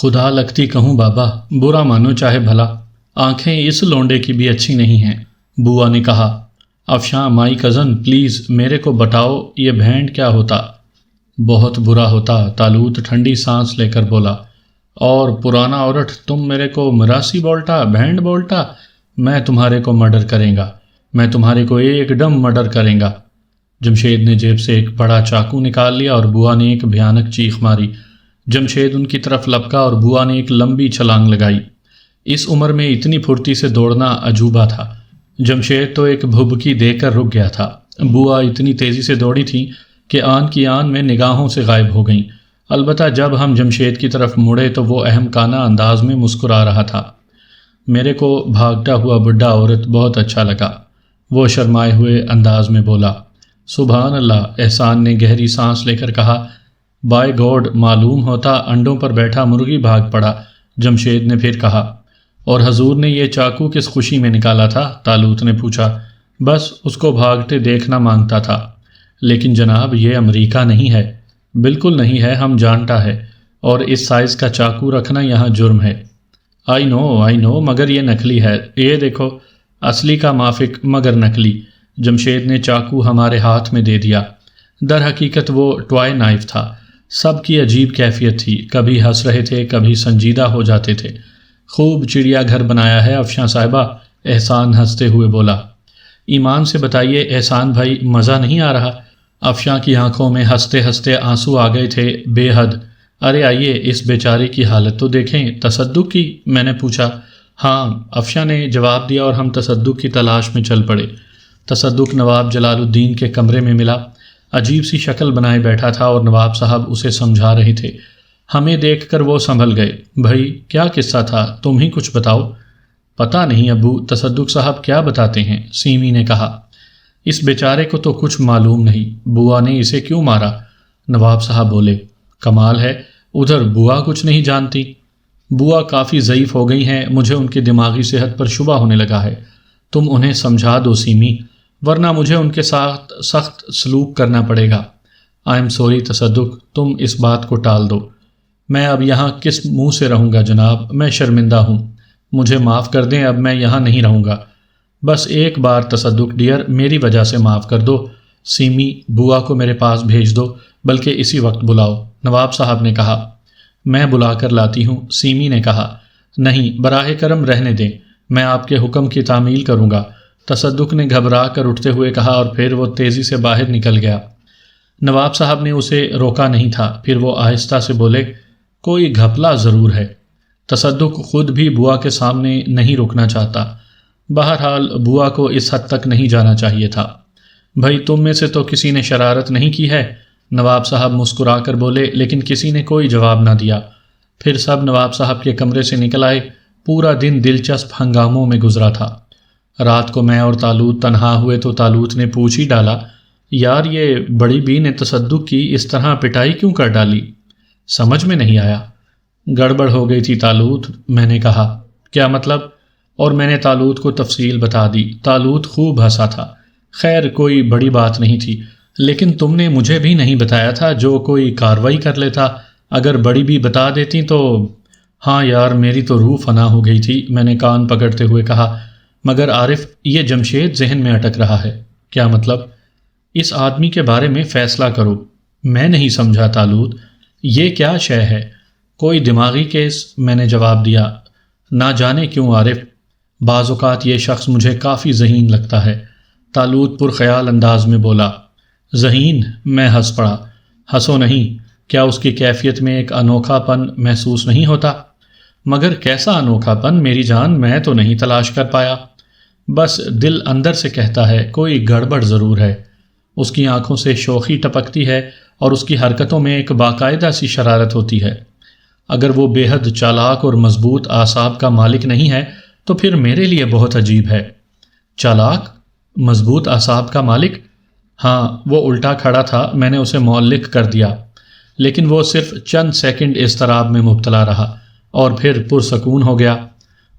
خدا لگتی کہوں بابا، برا مانو چاہے بھلا، آنکھیں اس لونڈے کی بھی اچھی نہیں ہیں۔ بوا نے کہا، افشاں مائی کزن پلیز میرے کو بتاؤ یہ بھینڈ کیا ہوتا؟ بہت برا ہوتا، طالوت ٹھنڈی سانس لے کر بولا۔ اور پرانا عورت تم میرے کو مراسی بولتا، بھینڈ بولتا؟ میں تمہارے کو مرڈر کریں گا، میں تمہارے کو ایک دم مرڈر کریں گا۔ جمشید نے جیب سے ایک بڑا چاقو نکال لیا اور بوا نے ایک بھیانک چیخ ماری۔ جمشید ان کی طرف لپکا اور بوا نے ایک لمبی چھلانگ لگائی۔ اس عمر میں اتنی پھرتی سے دوڑنا عجوبہ تھا۔ جمشید تو ایک بھبکی دے کر رک گیا تھا۔ بوا اتنی تیزی سے دوڑی تھی کہ آن کی آن میں نگاہوں سے غائب ہو گئیں۔ البتہ جب ہم جمشید کی طرف مڑے تو وہ احمقانہ انداز میں مسکرا رہا تھا۔ میرے کو بھاگتا ہوا بڈھا عورت بہت اچھا لگا، وہ شرمائے ہوئے انداز میں بولا۔ سبحان اللہ، احسان نے گہری سانس لے کر کہا۔ بائی گاڈ، معلوم ہوتا انڈوں پر بیٹھا مرغی بھاگ پڑا۔ جمشید نے پھر کہا۔ اور حضور نے یہ چاقو کس خوشی میں نکالا تھا؟ طالوت نے پوچھا۔ بس اس کو بھاگتے دیکھنا مانگتا تھا۔ لیکن جناب یہ امریکہ نہیں ہے۔ بالکل نہیں ہے، ہم جانتا ہے، اور اس سائز کا چاقو رکھنا یہاں جرم ہے۔ آئی نو، مگر یہ نکلی ہے، یہ دیکھو، اصلی کا مافک مگر نکلی۔ جمشید نے چاقو ہمارے ہاتھ میں دے دیا۔ در حقیقت وہ ٹوائے نائف تھا۔ سب کی عجیب کیفیت تھی، کبھی ہنس رہے تھے، کبھی سنجیدہ ہو جاتے تھے۔ خوب چڑیا گھر بنایا ہے افشاں صاحبہ، احسان ہنستے ہوئے بولا۔ ایمان سے بتائیے احسان بھائی، مزہ نہیں آ رہا؟ افشاں کی آنکھوں میں ہنستے ہنستے آنسو آ گئے تھے، بے حد۔ ارے آئیے اس بیچارے کی حالت تو دیکھیں۔ تصدق کی؟ میں نے پوچھا۔ ہاں، افشاں نے جواب دیا اور ہم تصدق کی تلاش میں چل پڑے۔ تصدق نواب جلال الدین کے کمرے میں ملا۔ عجیب سی شکل بنائے بیٹھا تھا اور نواب صاحب اسے سمجھا رہے تھے۔ ہمیں دیکھ کر وہ سنبھل گئے۔ بھائی کیا قصہ تھا، تم ہی کچھ بتاؤ۔ پتہ نہیں ابو، تصدق صاحب کیا بتاتے ہیں، سیمی نے کہا۔ اس بیچارے کو تو کچھ معلوم نہیں، بوا نے اسے کیوں مارا؟ نواب صاحب بولے۔ کمال ہے، ادھر بوا کچھ نہیں جانتی۔ بوا کافی ضعیف ہو گئی ہیں، مجھے ان کی دماغی صحت پر شبہ ہونے لگا ہے۔ تم انہیں سمجھا دو سیمی، ورنہ مجھے ان کے ساتھ سخت سلوک کرنا پڑے گا۔ آئی ایم سوری تصدق، تم اس بات کو ٹال دو۔ میں اب یہاں کس منہ سے رہوں گا جناب، میں شرمندہ ہوں، مجھے معاف کر دیں، اب میں یہاں نہیں رہوں گا۔ بس ایک بار تصدق ڈیئر، میری وجہ سے معاف کر دو۔ سیمی، بوا کو میرے پاس بھیج دو، بلکہ اسی وقت بلاؤ، نواب صاحب نے کہا۔ میں بلا کر لاتی ہوں، سیمی نے کہا۔ نہیں، براہ کرم رہنے دیں، میں آپ کے حکم کی تعمیل کروں گا، تصدق نے گھبرا کر اٹھتے ہوئے کہا، اور پھر وہ تیزی سے باہر نکل گیا۔ نواب صاحب نے اسے روکا نہیں تھا، پھر وہ آہستہ سے بولے، کوئی گھپلا ضرور ہے۔ تصدق خود بھی بوا کے سامنے نہیں رکنا چاہتا۔ بہرحال بوا کو اس حد تک نہیں جانا چاہیے تھا۔ بھائی تم میں سے تو کسی نے شرارت نہیں کی ہے؟ نواب صاحب مسکرا کر بولے، لیکن کسی نے کوئی جواب نہ دیا۔ پھر سب نواب صاحب کے کمرے سے نکل آئے۔ پورا دن دلچسپ ہنگاموں میں گزرا تھا۔ رات کو میں اور طالوت تنہا ہوئے تو طالوت نے پوچھ ہی ڈالا، یار یہ بڑی بی نے تصدق کی اس طرح پٹائی کیوں کر ڈالی؟ سمجھ میں نہیں آیا۔ گڑبڑ ہو گئی تھی طالوت، میں نے کہا۔ کیا مطلب؟ اور میں نے طالوت کو تفصیل بتا دی۔ طالوت خوب ہنسا تھا۔ خیر کوئی بڑی بات نہیں تھی، لیکن تم نے مجھے بھی نہیں بتایا تھا، جو کوئی کاروائی کر لیتا، اگر بڑی بھی بتا دیتی تو۔ ہاں یار، میری تو روح فنا ہو گئی تھی، میں نے کان پکڑتے ہوئے کہا۔ مگر عارف، یہ جمشید ذہن میں اٹک رہا ہے۔ کیا مطلب؟ اس آدمی کے بارے میں فیصلہ کرو۔ میں نہیں سمجھا طالوت، یہ کیا شے ہے؟ کوئی دماغی کیس، میں نے جواب دیا۔ نہ جانے کیوں عارف، بعض اوقات یہ شخص مجھے کافی ذہین لگتا ہے، طالوت پرخیال انداز میں بولا۔ ذہین؟ میں ہنس پڑا۔ ہنسو نہیں، کیا اس کی کیفیت میں ایک انوکھا پن محسوس نہیں ہوتا؟ مگر کیسا انوکھا پن میری جان، میں تو نہیں تلاش کر پایا۔ بس دل اندر سے کہتا ہے کوئی گڑبڑ ضرور ہے۔ اس کی آنکھوں سے شوخی ٹپکتی ہے اور اس کی حرکتوں میں ایک باقاعدہ سی شرارت ہوتی ہے۔ اگر وہ بے حد چالاک اور مضبوط اعصاب کا مالک نہیں ہے تو پھر میرے لیے بہت عجیب ہے۔ چالاک؟ مضبوط اعصاب کا مالک؟ ہاں، وہ الٹا کھڑا تھا، میں نے اسے معلق کر دیا، لیکن وہ صرف چند سیکنڈ اضطراب میں مبتلا رہا اور پھر پرسکون ہو گیا۔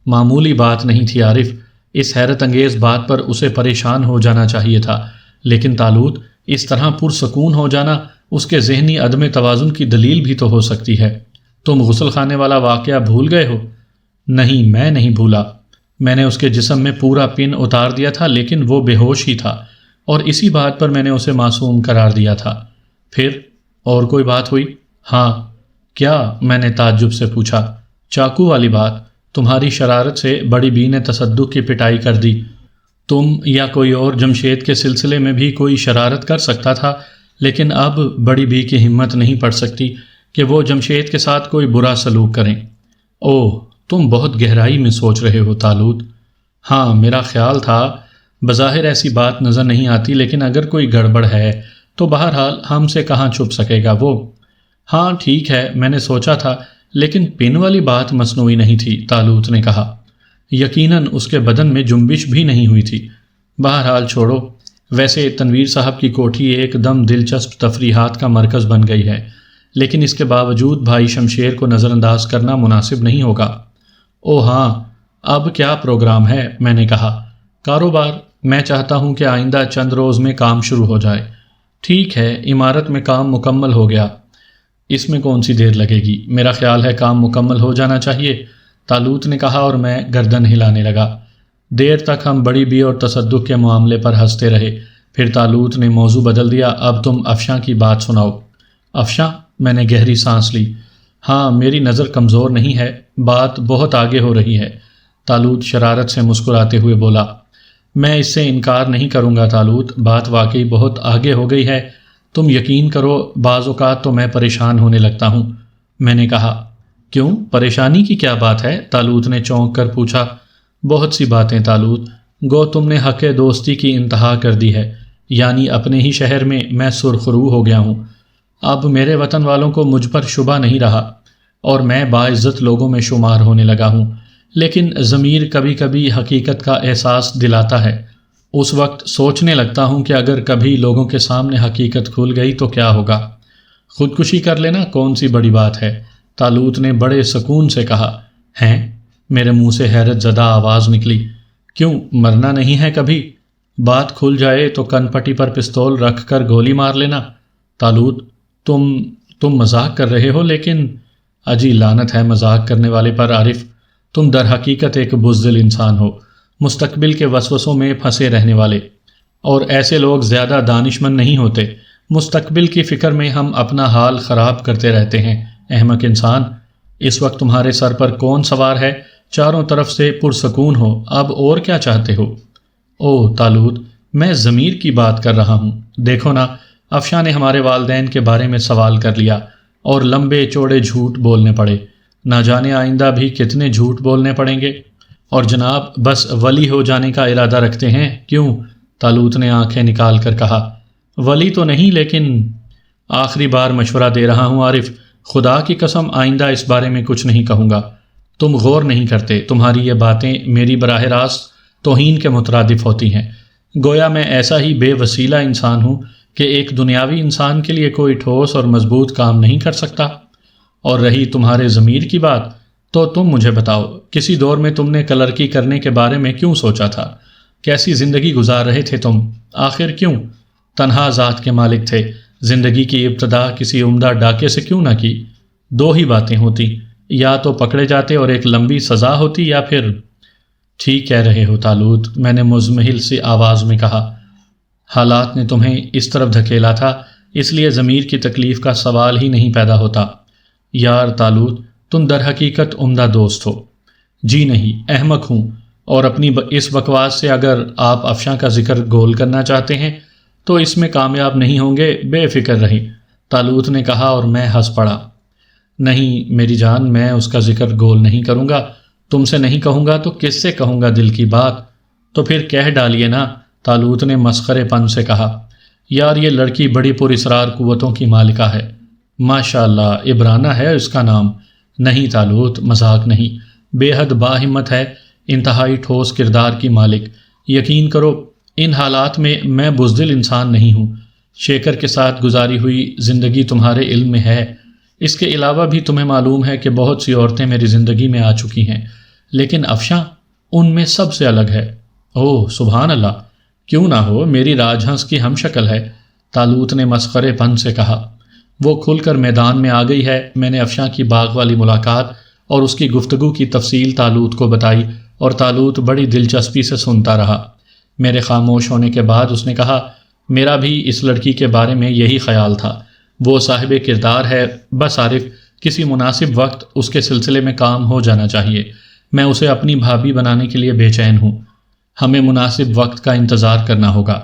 معمولی بات نہیں تھی عارف، اس حیرت انگیز بات پر اسے پریشان ہو جانا چاہیے تھا، لیکن طالوت، اس طرح پرسکون ہو جانا اس کے ذہنی عدم توازن کی دلیل بھی تو ہو سکتی ہے۔ تم غسل خانے والا واقعہ بھول گئے ہو؟ نہیں، میں نہیں بھولا، میں نے اس کے جسم میں پورا پن اتار دیا تھا، لیکن وہ بے ہوش ہی تھا، اور اسی بات پر میں نے اسے معصوم قرار دیا تھا۔ پھر اور کوئی بات ہوئی؟ ہاں۔ کیا؟ میں نے تعجب سے پوچھا۔ چاقو والی بات۔ تمہاری شرارت سے بڑی بی نے تصدق کی پٹائی کر دی۔ تم یا کوئی اور جمشید کے سلسلے میں بھی کوئی شرارت کر سکتا تھا، لیکن اب بڑی بی کی ہمت نہیں پڑ سکتی کہ وہ جمشید کے ساتھ کوئی برا سلوک کریں۔ اوہ، تم بہت گہرائی میں سوچ رہے ہو طالوت۔ ہاں، میرا خیال تھا۔ بظاہر ایسی بات نظر نہیں آتی، لیکن اگر کوئی گڑبڑ ہے تو بہرحال ہم سے کہاں چھپ سکے گا وہ۔ ہاں ٹھیک ہے، میں نے سوچا تھا، لیکن پن والی بات مصنوعی نہیں تھی، طالوت نے کہا۔ یقیناً اس کے بدن میں جنبش بھی نہیں ہوئی تھی۔ بہرحال چھوڑو، ویسے تنویر صاحب کی کوٹھی ایک دم دلچسپ تفریحات کا مرکز بن گئی ہے، لیکن اس کے باوجود بھائی شمشیر کو نظر انداز کرنا مناسب نہیں ہوگا۔ او ہاں، اب کیا پروگرام ہے؟ میں نے کہا۔ کاروبار۔ میں چاہتا ہوں کہ آئندہ چند روز میں کام شروع ہو جائے۔ ٹھیک ہے، عمارت میں کام مکمل ہو گیا، اس میں کون سی دیر لگے گی؟ میرا خیال ہے کام مکمل ہو جانا چاہیے، طالوت نے کہا، اور میں گردن ہلانے لگا۔ دیر تک ہم بڑی بی اور تصدق کے معاملے پر ہنستے رہے، پھر طالوت نے موضوع بدل دیا۔ اب تم افشاں کی بات سناؤ۔ افشاں؟ میں نے گہری سانس لی۔ ہاں، میری نظر کمزور نہیں ہے، بات بہت آگے ہو رہی ہے، طالوت شرارت سے مسکراتے ہوئے بولا۔ میں اس سے انکار نہیں کروں گا طالوت، بات واقعی بہت آگے ہو گئی ہے، تم یقین کرو بعض اوقات تو میں پریشان ہونے لگتا ہوں۔ میں نے کہا۔ کیوں؟ پریشانی کی کیا بات ہے؟ طالوت نے چونک کر پوچھا۔ بہت سی باتیں طالوت، گو تم نے حق دوستی کی انتہا کر دی ہے، یعنی اپنے ہی شہر میں سرخرو ہو گیا ہوں، اب میرے وطن والوں کو مجھ پر شبہ نہیں رہا، اور میں باعزت لوگوں میں شمار ہونے لگا ہوں، لیکن ضمیر کبھی کبھی حقیقت کا احساس دلاتا ہے۔ اس وقت سوچنے لگتا ہوں کہ اگر کبھی لوگوں کے سامنے حقیقت کھل گئی تو کیا ہوگا؟ خودکشی کر لینا کون سی بڑی بات ہے؟ طالوت نے بڑے سکون سے کہا۔ ہیں؟ میرے منہ سے حیرت زدہ آواز نکلی۔ کیوں، مرنا نہیں ہے کبھی؟ بات کھل جائے تو کن پٹی پر پستول رکھ کر گولی مار لینا۔ طالوت، تم مذاق کر رہے ہو، لیکن اجی لعنت ہے مذاق کرنے والے پر عارف، تم در حقیقت ایک بزدل انسان ہو، مستقبل کے وسوسوں میں پھنسے رہنے والے، اور ایسے لوگ زیادہ دانشمند نہیں ہوتے، مستقبل کی فکر میں ہم اپنا حال خراب کرتے رہتے ہیں۔ احمق انسان، اس وقت تمہارے سر پر کون سوار ہے؟ چاروں طرف سے پرسکون ہو، اب اور کیا چاہتے ہو؟ اوہ طالوت، میں ضمیر کی بات کر رہا ہوں۔ دیکھو نا، افشاں نے ہمارے والدین کے بارے میں سوال کر لیا، اور لمبے چوڑے جھوٹ بولنے پڑے، نہ جانے آئندہ بھی کتنے جھوٹ بولنے پڑیں گے۔ اور جناب بس ولی ہو جانے کا ارادہ رکھتے ہیں، کیوں؟ طالوت نے آنکھیں نکال کر کہا۔ ولی تو نہیں، لیکن آخری بار مشورہ دے رہا ہوں عارف، خدا کی قسم آئندہ اس بارے میں کچھ نہیں کہوں گا۔ تم غور نہیں کرتے، تمہاری یہ باتیں میری براہ راست توہین کے مترادف ہوتی ہیں، گویا میں ایسا ہی بے وسیلہ انسان ہوں کہ ایک دنیاوی انسان کے لیے کوئی ٹھوس اور مضبوط کام نہیں کر سکتا۔ اور رہی تمہارے ضمیر کی بات، تو تم مجھے بتاؤ، کسی دور میں تم نے کلرکی کرنے کے بارے میں کیوں سوچا تھا؟ کیسی زندگی گزار رہے تھے تم؟ آخر کیوں؟ تنہا ذات کے مالک تھے، زندگی کی ابتدا کسی عمدہ ڈاکے سے کیوں نہ کی؟ دو ہی باتیں ہوتی، یا تو پکڑے جاتے اور ایک لمبی سزا ہوتی، یا پھر… ٹھیک کہہ رہے ہو طالوت، میں نے مزمحل سی آواز میں کہا۔ حالات نے تمہیں اس طرف دھکیلا تھا، اس لیے ضمیر کی تکلیف کا سوال ہی نہیں پیدا ہوتا۔ یار طالوت، تم در حقیقت عمدہ دوست ہو۔ جی نہیں، احمق ہوں، اور اپنی اس بکواس سے اگر آپ افشاں کا ذکر گول کرنا چاہتے ہیں تو اس میں کامیاب نہیں ہوں گے، بے فکر رہیں، طالوت نے کہا، اور میں ہنس پڑا۔ نہیں میری جان، میں اس کا ذکر گول نہیں کروں گا، تم سے نہیں کہوں گا تو کس سے کہوں گا دل کی بات؟ تو پھر کہہ ڈالیے نا، طالوت نے مسخرے پن سے کہا۔ یار یہ لڑکی بڑی پراسرار قوتوں کی مالکہ ہے، ماشاء اللہ، عبرانہ ہے اس کا نام۔ نہیں طالوت، مذاق نہیں، بے حد باہمت ہے، انتہائی ٹھوس کردار کی مالک۔ یقین کرو ان حالات میں بزدل انسان نہیں ہوں، شیکر کے ساتھ گزاری ہوئی زندگی تمہارے علم میں ہے، اس کے علاوہ بھی تمہیں معلوم ہے کہ بہت سی عورتیں میری زندگی میں آ چکی ہیں، لیکن افشاں ان میں سب سے الگ ہے۔ اوہ سبحان اللہ، کیوں نہ ہو، میری راج ہنس کی ہم شکل ہے، طالوت نے مسخرے پن سے کہا۔ وہ کھل کر میدان میں آ گئی ہے۔ میں نے افشاں کی باغ والی ملاقات اور اس کی گفتگو کی تفصیل طالوت کو بتائی اور طالوت بڑی دلچسپی سے سنتا رہا۔ میرے خاموش ہونے کے بعد اس نے کہا، میرا بھی اس لڑکی کے بارے میں یہی خیال تھا۔ وہ صاحب کردار ہے، بس عارف کسی مناسب وقت اس کے سلسلے میں کام ہو جانا چاہیے۔ میں اسے اپنی بھابھی بنانے کے لیے بے چین ہوں۔ ہمیں مناسب وقت کا انتظار کرنا ہوگا۔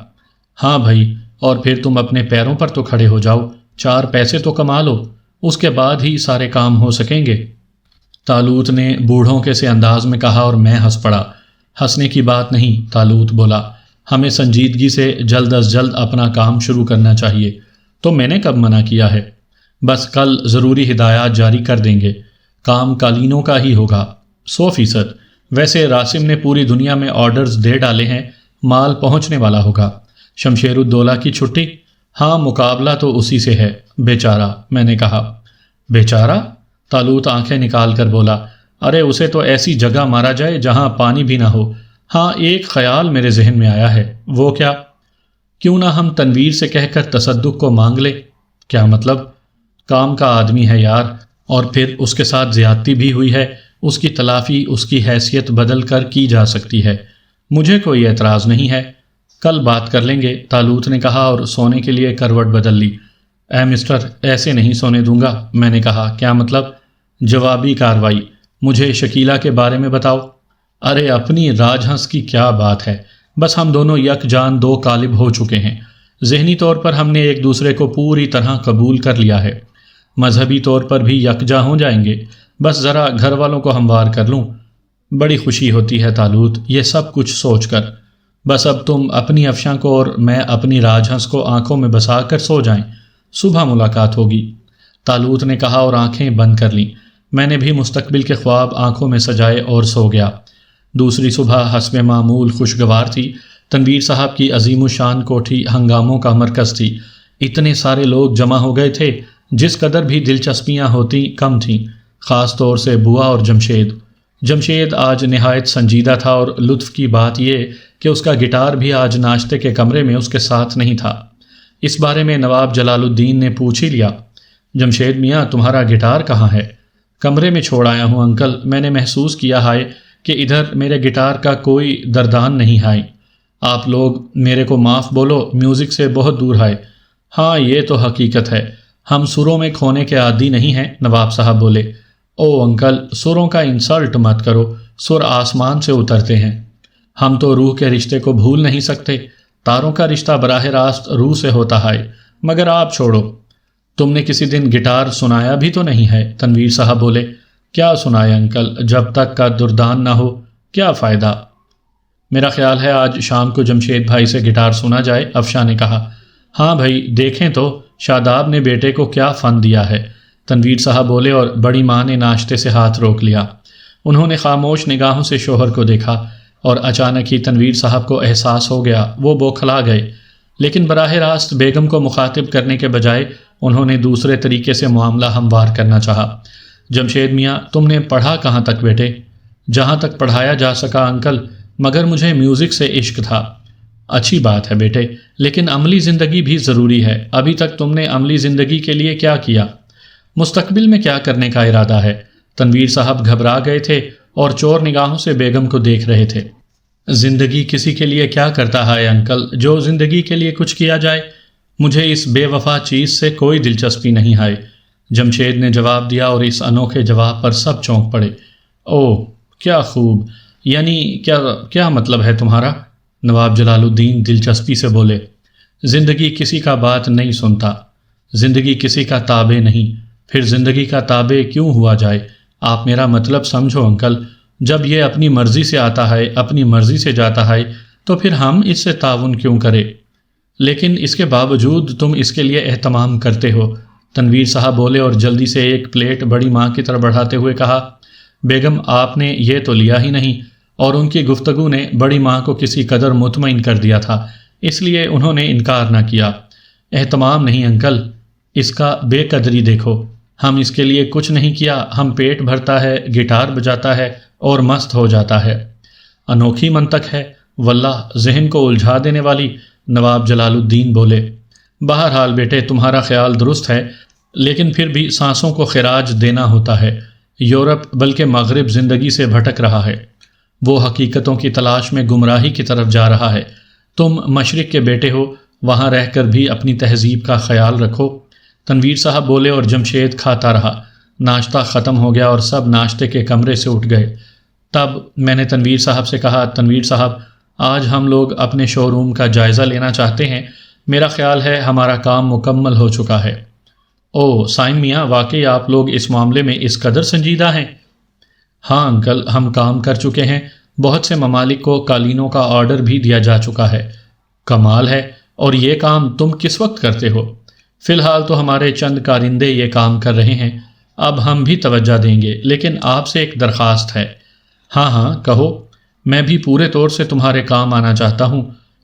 ہاں بھائی، اور پھر تم اپنے پیروں پر تو کھڑے ہو جاؤ، 4 پیسے تو کما لو، اس کے بعد ہی سارے کام ہو سکیں گے۔ طالوت نے بوڑھوں کے سے انداز میں کہا اور میں ہنس پڑا۔ ہنسنے کی بات نہیں، طالوت بولا، ہمیں سنجیدگی سے جلد از جلد اپنا کام شروع کرنا چاہیے۔ تو میں نے کب منع کیا ہے؟ بس کل ضروری ہدایات جاری کر دیں گے۔ کام قالینوں کا ہی ہوگا، 100%۔ ویسے راسم نے پوری دنیا میں آرڈرز دے ڈالے ہیں، مال پہنچنے والا ہوگا۔ شمشیر الدولہ کی چھٹی؟ ہاں، مقابلہ تو اسی سے ہے، بیچارہ۔ میں نے کہا، بیچارہ؟ طالوت آنکھیں نکال کر بولا، ارے اسے تو ایسی جگہ مارا جائے جہاں پانی بھی نہ ہو۔ ہاں، ایک خیال میرے ذہن میں آیا ہے۔ وہ کیا؟ کیوں نہ ہم تنویر سے کہہ کر تصدق کو مانگ لے؟ کیا مطلب؟ کام کا آدمی ہے یار، اور پھر اس کے ساتھ زیادتی بھی ہوئی ہے، اس کی تلافی اس کی حیثیت بدل کر کی جا سکتی ہے۔ مجھے کوئی اعتراض نہیں ہے، کل بات کر لیں گے، طالوت نے کہا اور سونے کے لیے کروٹ بدل لی۔ اے مسٹر، ایسے نہیں سونے دوں گا۔ میں نے کہا، کیا مطلب؟ جوابی کارروائی۔ مجھے شکیلہ کے بارے میں بتاؤ۔ ارے اپنی راج ہنس کی کیا بات ہے، بس ہم دونوں یک جان 2 قالب ہو چکے ہیں۔ ذہنی طور پر ہم نے ایک دوسرے کو پوری طرح قبول کر لیا ہے، مذہبی طور پر بھی یکجا ہو جائیں گے۔ بس ذرا گھر والوں کو ہموار کر لوں۔ بڑی خوشی ہوتی ہے طالوت یہ سب کچھ سوچ کر۔ بس اب تم اپنی افشاں کو اور میں اپنی راج ہنس کو آنکھوں میں بسا کر سو جائیں، صبح ملاقات ہوگی۔ طالوت نے کہا اور آنکھیں بند کر لیں۔ میں نے بھی مستقبل کے خواب آنکھوں میں سجائے اور سو گیا۔ دوسری صبح حسب معمول خوشگوار تھی۔ تنویر صاحب کی عظیم الشان کوٹھی ہنگاموں کا مرکز تھی۔ اتنے سارے لوگ جمع ہو گئے تھے، جس قدر بھی دلچسپیاں ہوتی کم تھیں، خاص طور سے بوا اور جمشید۔ جمشید آج نہایت سنجیدہ تھا، اور لطف کی بات یہ کہ اس کا گٹار بھی آج ناشتے کے کمرے میں اس کے ساتھ نہیں تھا۔ اس بارے میں نواب جلال الدین نے پوچھ ہی لیا، جمشید میاں تمہارا گٹار کہاں ہے؟ کمرے میں چھوڑ آیا ہوں انکل، میں نے محسوس کیا ہے کہ ادھر میرے گٹار کا کوئی دردان نہیں ہے۔ آپ لوگ میرے کو معاف بولو، میوزک سے بہت دور ہے۔ ہاں یہ تو حقیقت ہے، ہم سروں میں کھونے کے عادی نہیں ہیں، نواب صاحب بولے۔ او انکل، سروں کا انسلٹ مت کرو، سر آسمان سے اترتے ہیں، ہم تو روح کے رشتے کو بھول نہیں سکتے۔ تاروں کا رشتہ براہ راست روح سے ہوتا ہے، مگر آپ چھوڑو، تم نے کسی دن گٹار سنایا بھی تو نہیں ہے۔ تنویر صاحب بولے، کیا سنائے انکل، جب تک کا دردان نہ ہو کیا فائدہ؟ میرا خیال ہے آج شام کو جمشید بھائی سے گٹار سنا جائے، افشاں نے کہا۔ ہاں بھائی، دیکھیں تو شاداب نے بیٹے کو کیا فن دیا ہے، تنویر صاحب بولے، اور بڑی ماں نے ناشتے سے ہاتھ روک لیا۔ انہوں نے خاموش نگاہوں سے شوہر کو دیکھا، اور اچانک ہی تنویر صاحب کو احساس ہو گیا، وہ بوکھلا گئے۔ لیکن براہ راست بیگم کو مخاطب کرنے کے بجائے انہوں نے دوسرے طریقے سے معاملہ ہموار کرنا چاہا۔ جمشید میاں، تم نے پڑھا کہاں تک بیٹے؟ جہاں تک پڑھایا جا سکا انکل، مگر مجھے میوزک سے عشق تھا۔ اچھی بات ہے بیٹے، لیکن عملی زندگی بھی ضروری ہے۔ ابھی تک تم نے عملی زندگی کے لیے کیا کیا؟ مستقبل میں کیا کرنے کا ارادہ ہے؟ تنویر صاحب گھبرا گئے تھے اور چور نگاہوں سے بیگم کو دیکھ رہے تھے۔ زندگی کسی کے لیے کیا کرتا ہے انکل، جو زندگی کے لیے کچھ کیا جائے؟ مجھے اس بے وفا چیز سے کوئی دلچسپی نہیں ہے، جمشید نے جواب دیا، اور اس انوکھے جواب پر سب چونک پڑے۔ اوہ کیا خوب، یعنی کیا مطلب ہے تمہارا؟ نواب جلال الدین دلچسپی سے بولے، زندگی کسی کا بات نہیں سنتا، زندگی کسی کا تابع نہیں، پھر زندگی کا تابع کیوں ہوا جائے؟ آپ میرا مطلب سمجھو انکل، جب یہ اپنی مرضی سے آتا ہے، اپنی مرضی سے جاتا ہے، تو پھر ہم اس سے تعاون کیوں کرے؟ لیکن اس کے باوجود تم اس کے لیے اہتمام کرتے ہو، تنویر صاحب بولے، اور جلدی سے ایک پلیٹ بڑی ماں کی طرف بڑھاتے ہوئے کہا، بیگم آپ نے یہ تو لیا ہی نہیں۔ اور ان کی گفتگو نے بڑی ماں کو کسی قدر مطمئن کر دیا تھا، اس لیے انہوں نے انکار نہ کیا۔ اہتمام نہیں انکل، اس کا بے قدری دیکھو، ہم اس کے لیے کچھ نہیں کیا، ہم پیٹ بھرتا ہے، گٹار بجاتا ہے اور مست ہو جاتا ہے۔ انوکھی منطق ہے، واللہ ذہن کو الجھا دینے والی، نواب جلال الدین بولے۔ بہرحال بیٹے، تمہارا خیال درست ہے، لیکن پھر بھی سانسوں کو خراج دینا ہوتا ہے۔ یورپ بلکہ مغرب زندگی سے بھٹک رہا ہے، وہ حقیقتوں کی تلاش میں گمراہی کی طرف جا رہا ہے۔ تم مشرق کے بیٹے ہو، وہاں رہ کر بھی اپنی تہذیب کا خیال رکھو۔ تنویر صاحب بولے اور جمشید کھاتا رہا۔ ناشتہ ختم ہو گیا اور سب ناشتے کے کمرے سے اٹھ گئے۔ تب میں نے تنویر صاحب سے کہا، تنویر صاحب، آج ہم لوگ اپنے شو روم کا جائزہ لینا چاہتے ہیں۔ میرا خیال ہے ہمارا کام مکمل ہو چکا ہے۔ او سائم میاں، واقعی آپ لوگ اس معاملے میں اس قدر سنجیدہ ہیں؟ ہاں انکل، ہم کام کر چکے ہیں، بہت سے ممالک کو قالینوں کا آرڈر بھی دیا جا چکا ہے۔ کمال ہے، اور یہ کام تم کس وقت کرتے ہو؟ فی الحال تو ہمارے چند کارندے یہ کام کر رہے ہیں، اب ہم بھی توجہ دیں گے، لیکن آپ سے ایک درخواست ہے۔ ہاں ہاں کہو، میں بھی پورے طور سے تمہارے کام آنا چاہتا ہوں،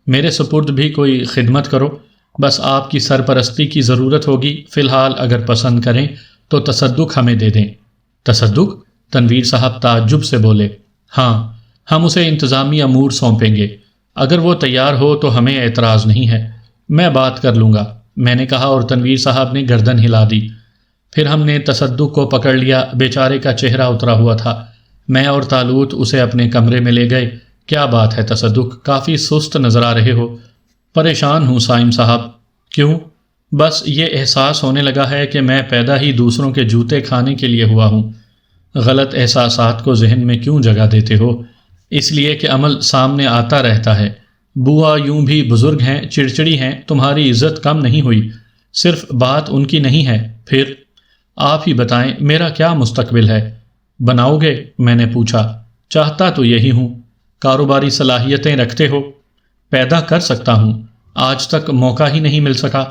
میرے سپرد بھی کوئی خدمت کرو، بس آپ کی سرپرستی کی ضرورت ہوگی۔ فی الحال اگر پسند کریں تو تصدق ہمیں دے دیں۔ تصدق؟ تنویر صاحب تعجب سے بولے۔ ہاں، ہم اسے انتظامی امور سونپیں گے، اگر وہ تیار ہو تو ہمیں اعتراض نہیں ہے، میں بات کر لوں گا، میں نے کہا، اور تنویر صاحب نے گردن ہلا دی۔ پھر ہم نے تصدق کو پکڑ لیا، بیچارے کا چہرہ اترا ہوا تھا۔ میں اور طالوت اسے اپنے کمرے میں لے گئے۔ کیا بات ہے تصدق، کافی سست نظر آ رہے ہو؟ پریشان ہوں سائم صاحب۔ کیوں؟ بس یہ احساس ہونے لگا ہے کہ میں پیدا ہی دوسروں کے جوتے کھانے کے لیے ہوا ہوں۔ غلط احساسات کو ذہن میں کیوں جگہ دیتے ہو؟ اس لیے کہ عمل سامنے آتا رہتا ہے۔ بوا یوں بھی بزرگ ہیں، چڑچڑی ہیں، تمہاری عزت کم نہیں ہوئی، صرف بات ان کی نہیں ہے۔ پھر آپ ہی بتائیں میرا کیا مستقبل ہے؟ بناؤ گے؟ میں نے پوچھا۔ چاہتا تو یہی ہوں۔ کاروباری صلاحیتیں رکھتے ہو؟ پیدا کر سکتا ہوں، آج تک موقع ہی نہیں مل سکا۔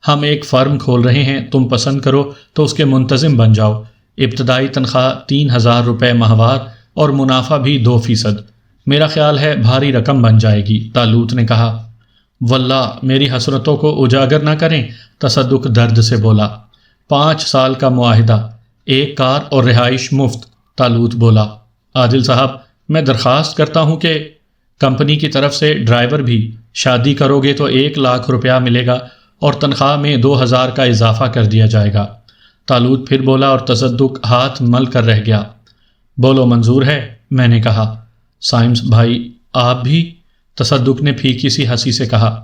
ہم ایک فرم کھول رہے ہیں، تم پسند کرو تو اس کے منتظم بن جاؤ۔ ابتدائی تنخواہ 3000 روپے ماہوار اور منافع بھی 2%۔ میرا خیال ہے بھاری رقم بن جائے گی، طالوت نے کہا۔ واللہ میری حسرتوں کو اجاگر نہ کریں، تصدق درد سے بولا۔ 5 سال کا معاہدہ، ایک کار اور رہائش مفت، طالوت بولا۔ عادل صاحب، میں درخواست کرتا ہوں کہ کمپنی کی طرف سے ڈرائیور بھی، شادی کرو گے تو 1 لاکھ روپیہ ملے گا اور تنخواہ میں 2000 کا اضافہ کر دیا جائے گا۔ طالوت پھر بولا اور تصدق ہاتھ مل کر رہ گیا۔ بولو منظور ہے؟ میں نے کہا۔ سائنس بھائی آپ بھی؟ تصدق نے پھیکی سی ہنسی سے کہا۔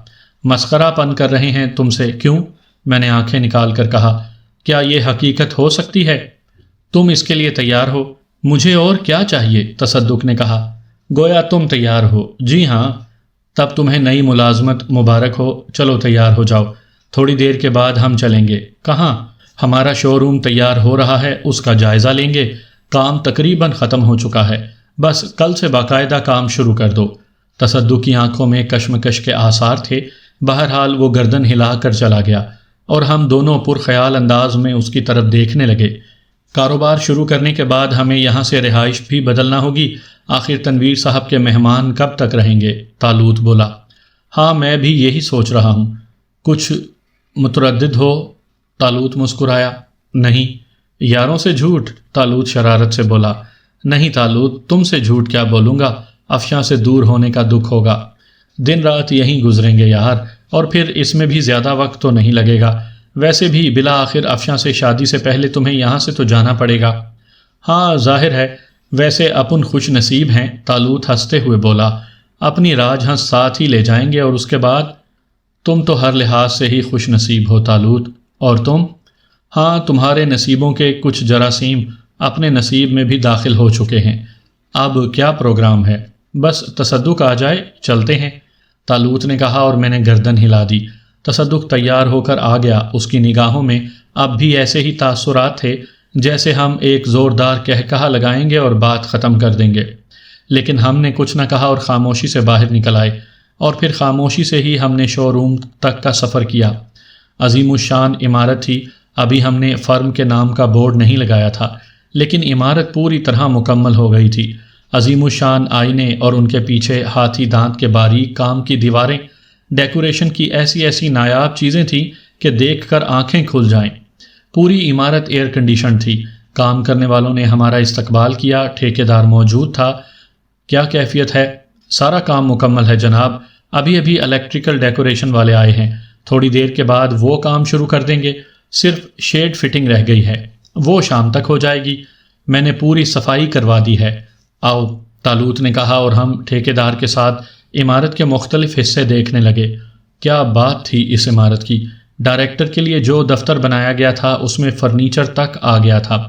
مسخرہ پن کر رہے ہیں تم سے؟ کیوں؟ میں نے آنکھیں نکال کر کہا۔ کیا یہ حقیقت ہو سکتی ہے؟ تم اس کے لیے تیار ہو؟ مجھے اور کیا چاہیے؟ تصدق نے کہا۔ گویا تم تیار ہو؟ جی ہاں۔ تب تمہیں نئی ملازمت مبارک ہو، چلو تیار ہو جاؤ، تھوڑی دیر کے بعد ہم چلیں گے۔ کہاں؟ ہمارا شو روم تیار ہو رہا ہے، اس کا جائزہ لیں گے، کام تقریباً ختم ہو چکا ہے، بس کل سے باقاعدہ کام شروع کر دو۔ تصدق کی آنکھوں میں کشمکش کے آثار تھے، بہرحال وہ گردن ہلا کر چلا گیا اور ہم دونوں پرخیال انداز میں اس کی طرف دیکھنے لگے۔ کاروبار شروع کرنے کے بعد ہمیں یہاں سے رہائش بھی بدلنا ہوگی، آخر تنویر صاحب کے مہمان کب تک رہیں گے؟ طالوت بولا۔ ہاں میں بھی یہی سوچ رہا ہوں۔ کچھ متردد ہو؟ طالوت مسکرایا۔ نہیں۔ یاروں سے جھوٹ؟ طالوت شرارت سے بولا۔ نہیں طالوت، تم سے جھوٹ کیا بولوں گا، افشاں سے دور ہونے کا دکھ ہوگا۔ دن رات یہیں گزریں گے یار، اور پھر اس میں بھی زیادہ وقت تو نہیں لگے گا، ویسے بھی بلاآخر افشاں سے شادی سے پہلے تمہیں یہاں سے تو جانا پڑے گا۔ ہاں ظاہر ہے، ویسے اپن خوش نصیب ہیں، طالوت ہنستے ہوئے بولا۔ اپنی راج ہنس ساتھ ہی لے جائیں گے اور اس کے بعد؟ تم تو ہر لحاظ سے ہی خوش نصیب ہو طالوت، اور تم؟ ہاں، تمہارے نصیبوں کے کچھ جراثیم اپنے نصیب میں بھی داخل ہو چکے ہیں۔ اب کیا پروگرام ہے؟ بس تصدق آ جائے، چلتے ہیں، طالوت نے کہا اور میں نے گردن ہلا دی۔ تصدق تیار ہو کر آ گیا، اس کی نگاہوں میں اب بھی ایسے ہی تاثرات تھے جیسے ہم ایک زوردار قہقہا لگائیں گے اور بات ختم کر دیں گے، لیکن ہم نے کچھ نہ کہا اور خاموشی سے باہر نکل آئے، اور پھر خاموشی سے ہی ہم نے شو روم تک کا سفر کیا۔ عظیم الشان عمارت تھی، ابھی ہم نے فرم کے نام کا بورڈ نہیں لگایا تھا، لیکن عمارت پوری طرح مکمل ہو گئی تھی۔ عظیم الشان آئینے اور ان کے پیچھے ہاتھی دانت کے باریک کام کی دیواریں، ڈیکوریشن کی ایسی ایسی نایاب چیزیں تھیں کہ دیکھ کر آنکھیں کھل جائیں۔ پوری عمارت ایئر کنڈیشن تھی، کام کرنے والوں نے ہمارا استقبال کیا، ٹھیکیدار موجود تھا۔ کیا کیفیت ہے؟ سارا کام مکمل ہے جناب، ابھی الیکٹریکل ڈیکوریشن والے آئے ہیں، تھوڑی دیر کے بعد وہ کام شروع کر دیں گے۔ صرف شیڈ فٹنگ رہ گئی ہے، وہ شام تک ہو جائے گی۔ میں نے پوری صفائی کروا دی ہے۔ آؤ، طالوت نے کہا، اور ہم ٹھیکیدار کے ساتھ عمارت کے مختلف حصے دیکھنے لگے۔ کیا بات تھی اس عمارت کی! ڈائریکٹر کے لیے جو دفتر بنایا گیا تھا اس میں فرنیچر تک آ گیا تھا۔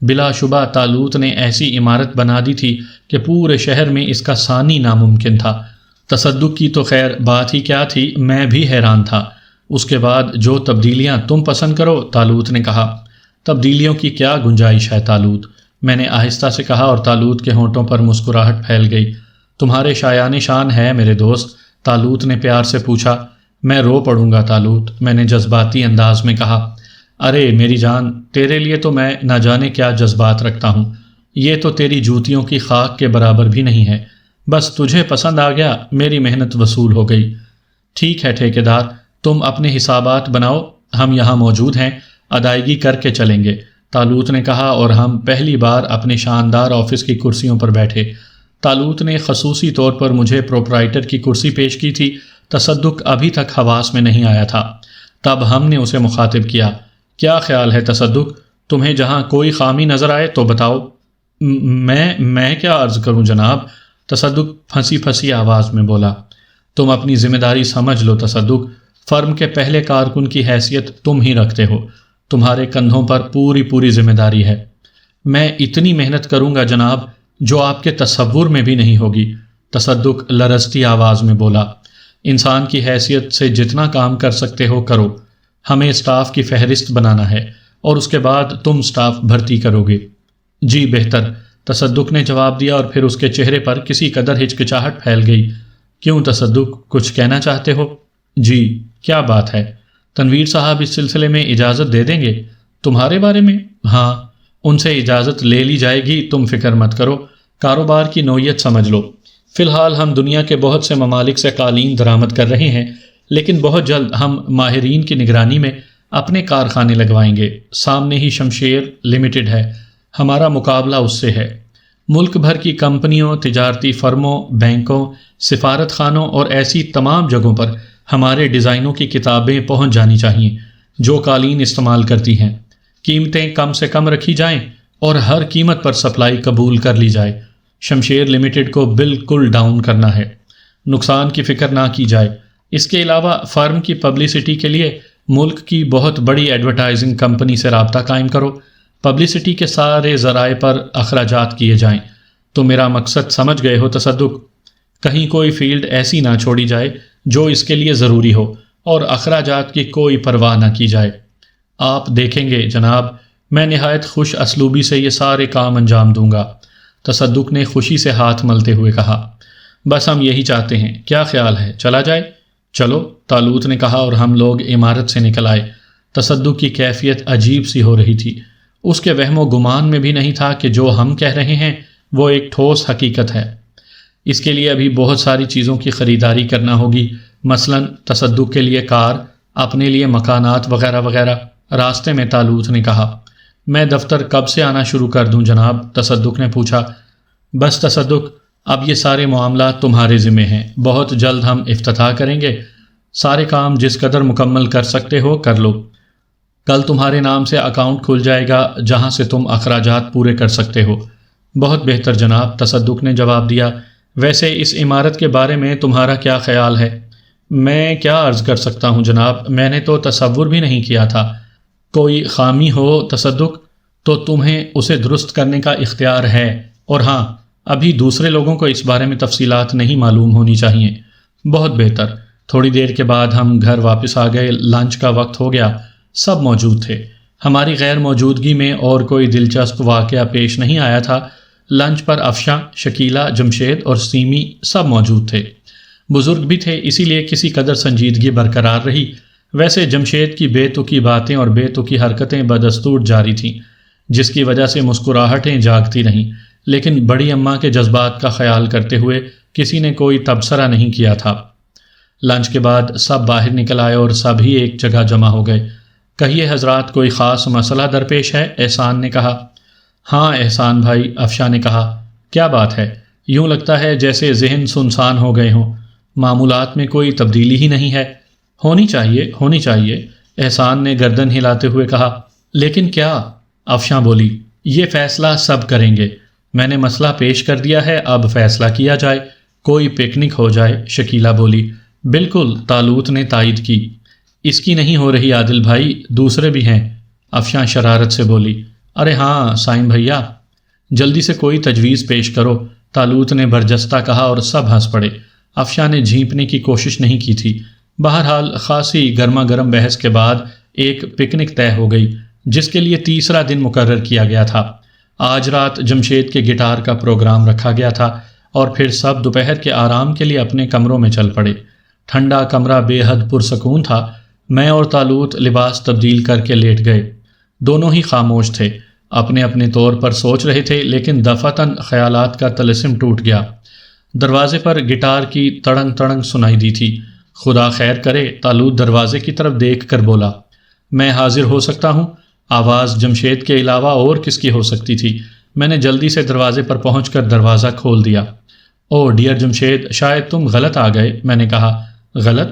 بلا شبہ طالوت نے ایسی عمارت بنا دی تھی کہ پورے شہر میں اس کا ثانی ناممکن تھا۔ تصدق کی تو خیر بات ہی کیا تھی، میں بھی حیران تھا۔ اس کے بعد جو تبدیلیاں تم پسند کرو، طالوت نے کہا۔ تبدیلیوں کی کیا گنجائش ہے طالوت، میں نے آہستہ سے کہا، اور طالوت کے ہونٹوں پر مسکراہٹ پھیل گئی۔ تمہارے شایان شان ہے میرے دوست، طالوت نے پیار سے پوچھا۔ میں رو پڑوں گا طالوت، میں نے جذباتی انداز میں کہا۔ ارے میری جان، تیرے لیے تو میں نہ جانے کیا جذبات رکھتا ہوں، یہ تو تیری جوتیوں کی خاک کے برابر بھی نہیں ہے۔ بس تجھے پسند آ گیا، میری محنت وصول ہو گئی۔ ٹھیک ہے ٹھیکیدار، تم اپنے حسابات بناؤ، ہم یہاں موجود ہیں، ادائیگی کر کے چلیں گے، طالوت نے کہا، اور ہم پہلی بار اپنے شاندار آفس کی کرسیوں پر بیٹھے۔ طالوت نے خصوصی طور پر مجھے پروپرائٹر کی کرسی پیش کی تھی۔ تصدق ابھی تک حواس میں نہیں آیا تھا۔ تب ہم نے اسے مخاطب کیا۔ کیا خیال ہے تصدق، تمہیں جہاں کوئی خامی نظر آئے تو بتاؤ۔ میں کیا عرض کروں جناب، تصدق پھنسی پھنسی آواز میں بولا۔ تم اپنی ذمہ داری سمجھ لو تصدق، فرم کے پہلے کارکن کی حیثیت تم ہی رکھتے ہو، تمہارے کندھوں پر پوری ذمہ داری ہے۔ میں اتنی محنت کروں گا جناب جو آپ کے تصور میں بھی نہیں ہوگی، تصدق لرزتی آواز میں بولا۔ انسان کی حیثیت سے جتنا کام کر سکتے ہو کرو، ہمیں اسٹاف کی فہرست بنانا ہے اور اس کے بعد تم اسٹاف بھرتی کرو گے۔ جی بہتر، تصدق نے جواب دیا، اور پھر اس کے چہرے پر کسی قدر ہچکچاہٹ پھیل گئی۔ کیوں تصدق، کچھ کہنا چاہتے ہو؟ جی، کیا بات ہے؟ تنویر صاحب اس سلسلے میں اجازت دے دیں گے؟ تمہارے بارے میں؟ ہاں، ان سے اجازت لے لی جائے گی، تم فکر مت کرو۔ کاروبار کی نوعیت سمجھ لو، فی الحال ہم دنیا کے بہت سے ممالک سے قالین درآمد کر رہے ہیں، لیکن بہت جلد ہم ماہرین کی نگرانی میں اپنے کارخانے لگوائیں گے۔ سامنے ہی شمشیر لمیٹڈ ہے، ہمارا مقابلہ اس سے ہے۔ ملک بھر کی کمپنیوں، تجارتی فرموں، بینکوں، سفارت خانوں اور ایسی تمام جگہوں پر ہمارے ڈیزائنوں کی کتابیں پہنچ جانی چاہیے جو قالین استعمال کرتی ہیں۔ قیمتیں کم سے کم رکھی جائیں اور ہر قیمت پر سپلائی قبول کر لی جائے۔ شمشیر لمیٹڈ کو بالکل ڈاؤن کرنا ہے، نقصان کی فکر نہ کی جائے۔ اس کے علاوہ فرم کی پبلسٹی کے لیے ملک کی بہت بڑی ایڈورٹائزنگ کمپنی سے رابطہ قائم کرو، پبلسٹی کے سارے ذرائع پر اخراجات کیے جائیں۔ تو میرا مقصد سمجھ گئے ہو تصدق، کہیں کوئی فیلڈ ایسی نہ چھوڑی جائے جو اس کے لیے ضروری ہو، اور اخراجات کی کوئی پرواہ نہ کی جائے۔ آپ دیکھیں گے جناب، میں نہایت خوش اسلوبی سے یہ سارے کام انجام دوں گا، تصدق نے خوشی سے ہاتھ ملتے ہوئے کہا۔ بس ہم یہی چاہتے ہیں، کیا خیال ہے چلا جائے؟ چلو، طالوت نے کہا، اور ہم لوگ عمارت سے نکل آئے۔ تصدق کی کیفیت عجیب سی ہو رہی تھی، اس کے وہم و گمان میں بھی نہیں تھا کہ جو ہم کہہ رہے ہیں وہ ایک ٹھوس حقیقت ہے۔ اس کے لیے ابھی بہت ساری چیزوں کی خریداری کرنا ہوگی، مثلا تصدق کے لیے کار، اپنے لیے مکانات وغیرہ وغیرہ۔ راستے میں طالوت نے کہا۔ میں دفتر کب سے آنا شروع کر دوں جناب؟ تصدق نے پوچھا۔ بس تصدق، اب یہ سارے معاملات تمہارے ذمہ ہیں، بہت جلد ہم افتتاح کریں گے، سارے کام جس قدر مکمل کر سکتے ہو کر لو۔ کل تمہارے نام سے اکاؤنٹ کھل جائے گا جہاں سے تم اخراجات پورے کر سکتے ہو۔ بہت بہتر جناب، تصدق نے جواب دیا۔ ویسے اس عمارت کے بارے میں تمہارا کیا خیال ہے؟ میں کیا عرض کر سکتا ہوں جناب، میں نے تو تصور بھی نہیں کیا تھا۔ کوئی خامی ہو تصدق تو تمہیں اسے درست کرنے کا اختیار ہے، اور ہاں، ابھی دوسرے لوگوں کو اس بارے میں تفصیلات نہیں معلوم ہونی چاہیے۔ بہت بہتر۔ تھوڑی دیر کے بعد ہم گھر واپس آ گئے، لنچ کا وقت ہو گیا، سب موجود تھے۔ ہماری غیر موجودگی میں اور کوئی دلچسپ واقعہ پیش نہیں آیا تھا۔ لنچ پر افشاں، شکیلہ، جمشید اور سیمی سب موجود تھے۔ بزرگ بھی تھے، اسی لیے کسی قدر سنجیدگی برقرار رہی۔ ویسے جمشید کی بے تکی باتیں اور بے تکی حرکتیں بدستور جاری تھیں، جس کی وجہ سے مسکراہٹیں جاگتی رہیں، لیکن بڑی اماں کے جذبات کا خیال کرتے ہوئے کسی نے کوئی تبصرہ نہیں کیا تھا۔ لنچ کے بعد سب باہر نکل آئے اور سب ہی ایک جگہ جمع ہو گئے۔ کہیے حضرات، کوئی خاص مسئلہ درپیش ہے؟ احسان نے کہا۔ ہاں احسان بھائی، افشاں نے کہا۔ کیا بات ہے؟ یوں لگتا ہے جیسے ذہن سنسان ہو گئے ہوں، معمولات میں کوئی تبدیلی ہی نہیں ہے۔ ہونی چاہیے، احسان نے گردن ہلاتے ہوئے کہا، لیکن کیا؟ افشاں بولی، یہ فیصلہ سب کریں گے، میں نے مسئلہ پیش کر دیا ہے، اب فیصلہ کیا جائے، کوئی پکنک ہو جائے۔ شکیلہ بولی، بالکل، طالوت نے تائید کی۔ اس کی نہیں ہو رہی عادل بھائی، دوسرے بھی ہیں۔ افشاں شرارت سے بولی، ارے ہاں سائم بھیا، جلدی سے کوئی تجویز پیش کرو، طالوت نے برجستہ کہا اور سب ہنس پڑے۔ افشاں نے جھینپنے کی کوشش نہیں کی تھی۔ بہرحال خاصی گرما گرم بحث کے بعد ایک پکنک طے ہو گئی، جس کے لیے تیسرا دن مقرر کیا گیا تھا۔ آج رات جمشید کے گٹار کا پروگرام رکھا گیا تھا اور پھر سب دوپہر کے آرام کے لیے اپنے کمروں میں چل پڑے۔ ٹھنڈا کمرہ بے حد پرسکون تھا۔ میں اور طالوت لباس تبدیل کر کے لیٹ گئے۔ دونوں ہی خاموش تھے، اپنے اپنے طور پر سوچ رہے تھے، لیکن دفعتاً خیالات کا طلسم ٹوٹ گیا۔ دروازے پر گٹار کی تڑنگ تڑنگ سنائی دی تھی۔ خدا خیر کرے، طالوت دروازے کی طرف دیکھ کر بولا۔ میں حاضر ہو سکتا ہوں؟ آواز جمشید کے علاوہ اور کس کی ہو سکتی تھی؟ میں نے جلدی سے دروازے پر پہنچ کر دروازہ کھول دیا۔ او ڈیئر جمشید، شاید تم غلط آ گئے، میں نے کہا۔ غلط؟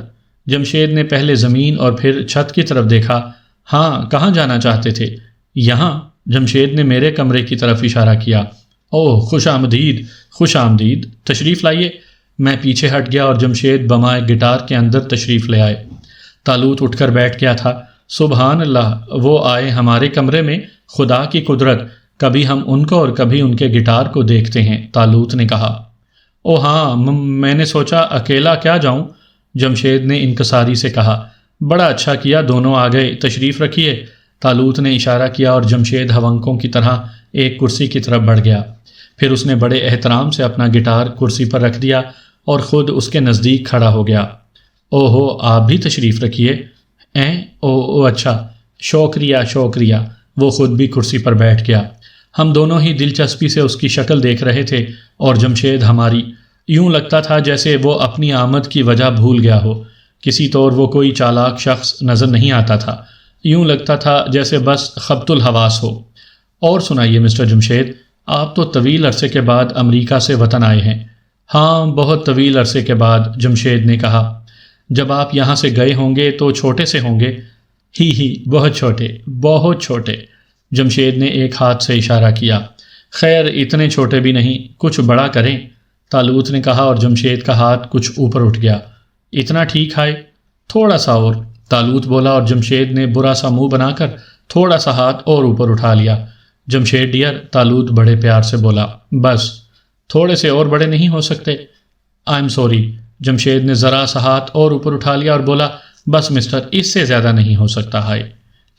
جمشید نے پہلے زمین اور پھر چھت کی طرف دیکھا۔ ہاں، کہاں جانا چاہتے تھے؟ یہاں، جمشید نے میرے کمرے کی طرف اشارہ کیا۔ اوہ، خوش آمدید، خوش آمدید، تشریف لائیے۔ میں پیچھے ہٹ گیا اور جمشید بمائے گٹار کے اندر تشریف لے آئے۔ طالوت اٹھ کر بیٹھ گیا تھا۔ سبحان اللہ، وہ آئے ہمارے کمرے میں، خدا کی قدرت، کبھی ہم ان کو اور کبھی ان کے گٹار کو دیکھتے ہیں، طالوت نے کہا۔ او ہاں، میں نے سوچا اکیلا کیا جاؤں، جمشید نے انکساری سے کہا۔ بڑا اچھا کیا دونوں آ گئے، تشریف رکھیے، طالوت نے اشارہ کیا اور جمشید ہوانکوں کی طرح ایک کرسی کی طرف بڑھ گیا۔ پھر اس نے بڑے احترام سے اپنا گٹار کرسی پر رکھ دیا اور خود اس کے نزدیک کھڑا ہو گیا۔ او ہو، آپ بھی تشریف رکھیے۔ او اچھا، شکریہ شکریہ، وہ خود بھی کرسی پر بیٹھ گیا۔ ہم دونوں ہی دلچسپی سے اس کی شکل دیکھ رہے تھے اور جمشید ہماری۔ یوں لگتا تھا جیسے وہ اپنی آمد کی وجہ بھول گیا ہو، کسی طور وہ کوئی چالاک شخص نظر نہیں آتا تھا، یوں لگتا تھا جیسے بس خبط الحواس ہو۔ اور سنائیے مسٹر جمشید، آپ تو طویل عرصے کے بعد امریکہ سے وطن آئے ہیں۔ ہاں، بہت طویل عرصے کے بعد، جمشید نے کہا۔ جب آپ یہاں سے گئے ہوں گے تو چھوٹے سے ہوں گے؟ ہی، بہت چھوٹے، بہت چھوٹے، جمشید نے ایک ہاتھ سے اشارہ کیا۔ خیر، اتنے چھوٹے بھی نہیں، کچھ بڑا کریں، طالوت نے کہا اور جمشید کا ہاتھ کچھ اوپر اٹھ گیا۔ اتنا ٹھیک ہے؟ تھوڑا سا اور، طالوت بولا اور جمشید نے برا سا منہ بنا کر تھوڑا سا ہاتھ اور اوپر اٹھا لیا۔ جمشید ڈیئر، طالوت بڑے پیار سے بولا، بس تھوڑے سے اور بڑے نہیں ہو سکتے؟ آئی ایم سوری، جمشید نے ذرا سا ہاتھ اور اوپر اٹھا لیا اور بولا، بس مسٹر، اس سے زیادہ نہیں ہو سکتا ہے۔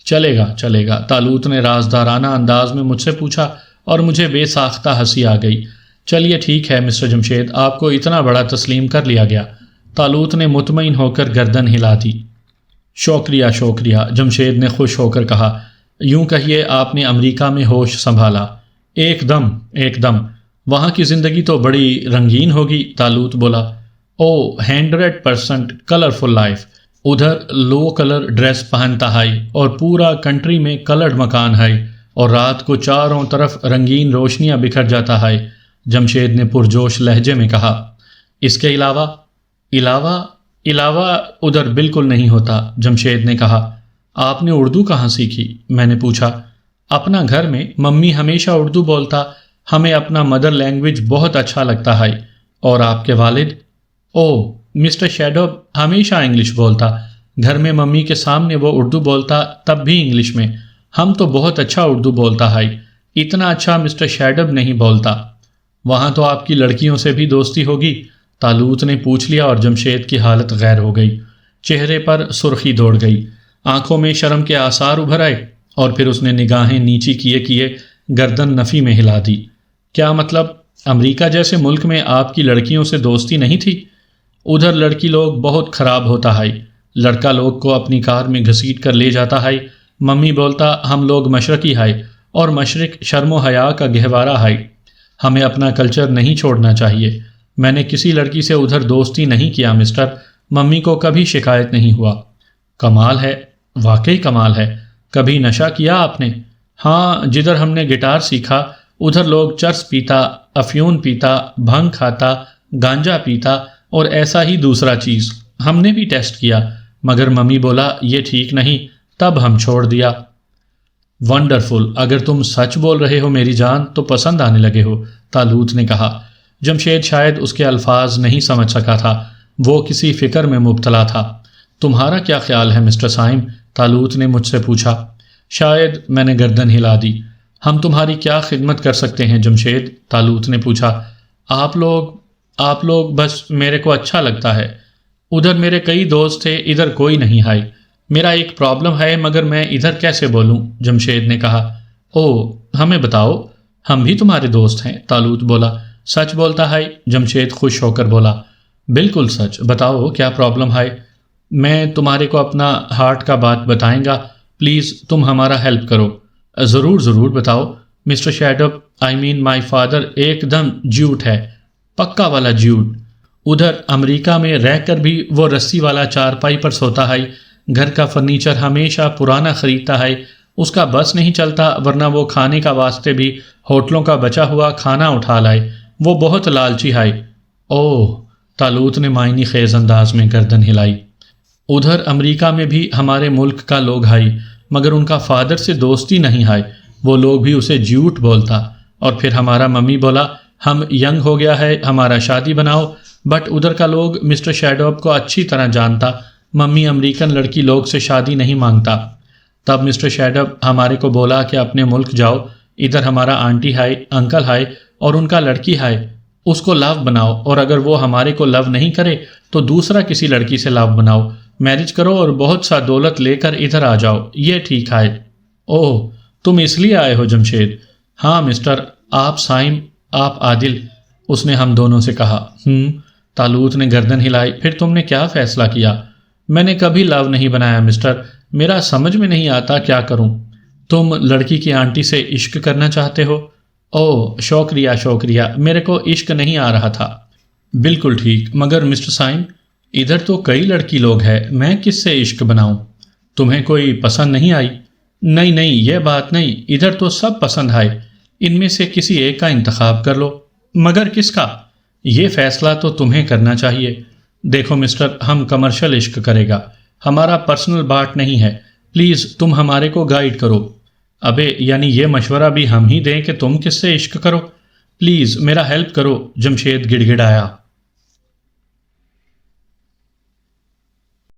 چلے گا چلے گا، طالوت نے رازدارانہ انداز میں مجھ سے پوچھا اور مجھے بے ساختہ ہنسی آ گئی۔ چلیے ٹھیک ہے مسٹر جمشید، آپ کو اتنا بڑا تسلیم کر لیا گیا، طالوت نے مطمئن ہو کر گردن ہلا دی۔ شکریہ شکریہ، جمشید نے خوش ہو کر کہا۔ یوں کہیے آپ نے امریکہ میں ہوش سنبھالا؟ ایک دم ایک دم، وہاں کی زندگی تو بڑی رنگین ہوگی، طالوت بولا۔ او 100% کلرفل لائف، ادھر لو کلر ڈریس پہنتا ہے اور پورا کنٹری میں کلرڈ مکان ہے اور رات کو چاروں طرف رنگین روشنیاں بکھر جاتا ہے، جمشید نے پرجوش لہجے میں کہا۔ اس کے علاوہ ادھر بالکل نہیں ہوتا، جمشید نے کہا۔ آپ نے اردو کہاں سیکھی؟ میں نے پوچھا۔ اپنا گھر میں، ممی ہمیشہ اردو بولتا، ہمیں اپنا مدر لینگویج بہت اچھا لگتا ہے۔ اور آپ کے والد؟ او مسٹر شیڈوب ہمیشہ انگلش بولتا، گھر میں ممی کے سامنے وہ اردو بولتا، تب بھی انگلش میں۔ ہم تو بہت اچھا اردو بولتا ہے، اتنا اچھا مسٹر شیڈوب نہیں بولتا۔ وہاں تو آپ کی لڑکیوں سے بھی دوستی ہوگی؟ طالوت نے پوچھ لیا اور جمشید کی حالت غیر ہو گئی، چہرے پر سرخی دوڑ گئی، آنکھوں میں شرم کے آثار ابھر آئے اور پھر اس نے نگاہیں نیچی کیے گردن نفی میں ہلا دی۔ کیا مطلب؟ امریکہ جیسے ملک میں آپ کی لڑکیوں سے دوستی نہیں تھی؟ ادھر لڑکی لوگ بہت خراب ہوتا ہے، لڑکا لوگ کو اپنی کار میں گھسیٹ کر لے جاتا ہے، ممی بولتا ہم لوگ مشرقی ہے اور مشرق شرم و حیا کا گہوارہ ہے، ہمیں اپنا کلچر نہیں چھوڑنا چاہیے۔ میں نے کسی لڑکی سے ادھر دوستی نہیں کیا مسٹر، ممی کو کبھی شکایت نہیں ہوا۔ کمال ہے، واقعی کمال ہے، کبھی نشہ کیا آپ نے؟ ہاں، جدھر ہم نے گٹار سیکھا ادھر لوگ چرس پیتا، افیون پیتا، بھنگ کھاتا، گانجا پیتا اور ایسا ہی دوسرا چیز، ہم نے بھی ٹیسٹ کیا، مگر ممی بولا یہ ٹھیک نہیں، تب ہم چھوڑ دیا۔ ونڈرفل، اگر تم سچ بول رہے ہو میری جان تو پسند آنے لگے ہو، طالوت نے کہا۔ جمشید شاید اس کے الفاظ نہیں سمجھ سکا تھا، وہ کسی فکر میں مبتلا تھا۔ تمہارا کیا خیال ہے مسٹر سائم؟ طالوت نے مجھ سے پوچھا۔ شاید، میں نے گردن ہلا دی۔ ہم تمہاری کیا خدمت کر سکتے ہیں جمشید؟ طالوت نے پوچھا۔ آپ لوگ بس میرے کو اچھا لگتا ہے۔ ادھر میرے کئی دوست تھے، ادھر کوئی نہیں آئی۔ میرا ایک پرابلم ہے مگر میں ادھر کیسے بولوں؟ جمشید نے کہا۔ او، ہمیں بتاؤ، ہم بھی تمہارے دوست ہیں، طالوت بولا۔ سچ بولتا ہے؟ جمشید خوش ہو کر بولا۔ بالکل سچ، بتاؤ کیا پرابلم ہے؟ میں تمہارے کو اپنا ہارٹ کا بات بتائیں گا، پلیز تم ہمارا ہیلپ کرو۔ ضرور بتاؤ mister شیڈپ، I main my father ایک دم جھوٹ ہے، پکا والا جھوٹ۔ ادھر امریکہ میں رہ کر بھی وہ رسی والا چارپائی پر سوتا ہے، گھر کا فرنیچر ہمیشہ پرانا خریدتا ہے، اس کا بس نہیں چلتا ورنہ وہ کھانے کا واسطے بھی ہوٹلوں کا بچا ہوا کھانا اٹھا لائے، وہ بہت لالچی ہے۔ اوہ، طالوت نے معنی خیز انداز میں گردن ہلائی۔ ادھر امریکہ میں بھی ہمارے ملک کا لوگ ہے مگر ان کا فادر سے دوستی نہیں ہے، وہ لوگ بھی اسے جھوٹ بولتا۔ اور پھر ہمارا ممی بولا ہم ینگ ہو گیا ہے، ہمارا شادی بناؤ، بٹ ادھر کا لوگ مسٹر شیڈوپ کو اچھی طرح جانتا، ممی امریکن لڑکی لوگ سے شادی نہیں مانگتا۔ تب مسٹر شیڈوپ ہمارے کو بولا کہ اپنے ملک جاؤ، ادھر ہمارا آنٹی ہے، انکل ہے اور ان کا لڑکی ہے، اس کو لو بناؤ، اور اگر وہ ہمارے کو لو نہیں کرے تو دوسرا کسی لڑکی سے لو بناؤ، میرج کرو اور بہت سا دولت لے کر ادھر آ جاؤ، یہ ٹھیک ہے۔ اوہ، تم اس لیے آئے ہو جمشید؟ ہاں مسٹر، آپ سائم، آپ عادل، اس نے ہم دونوں سے کہا۔ طالوت نے گردن ہلائی۔ پھر تم نے کیا فیصلہ کیا؟ میں نے کبھی لو نہیں بنایا مسٹر، میرا سمجھ میں نہیں آتا کیا کروں۔ تم لڑکی کی آنٹی سے عشق کرنا چاہتے ہو؟ اوہ، شکریہ، میرے کو عشق نہیں آ رہا تھا۔ بالکل ٹھیک، مگر مسٹر سائم، ادھر تو کئی لڑکی لوگ ہیں، میں کس سے عشق بناؤں؟ تمہیں کوئی پسند نہیں آئی؟ نہیں، یہ بات نہیں، ادھر تو سب پسند آئے، ان میں سے کسی ایک کا انتخاب کر لو۔ مگر کس کا؟ یہ فیصلہ تو تمہیں کرنا چاہیے۔ دیکھو مسٹر، ہم کمرشل عشق کرے گا، ہمارا پرسنل بات نہیں ہے، پلیز تم ہمارے کو گائیڈ کرو۔ ابے، یعنی یہ مشورہ بھی ہم ہی دیں کہ تم کس سے عشق کرو؟ پلیز میرا ہیلپ کرو، جمشید گڑ گڑایا۔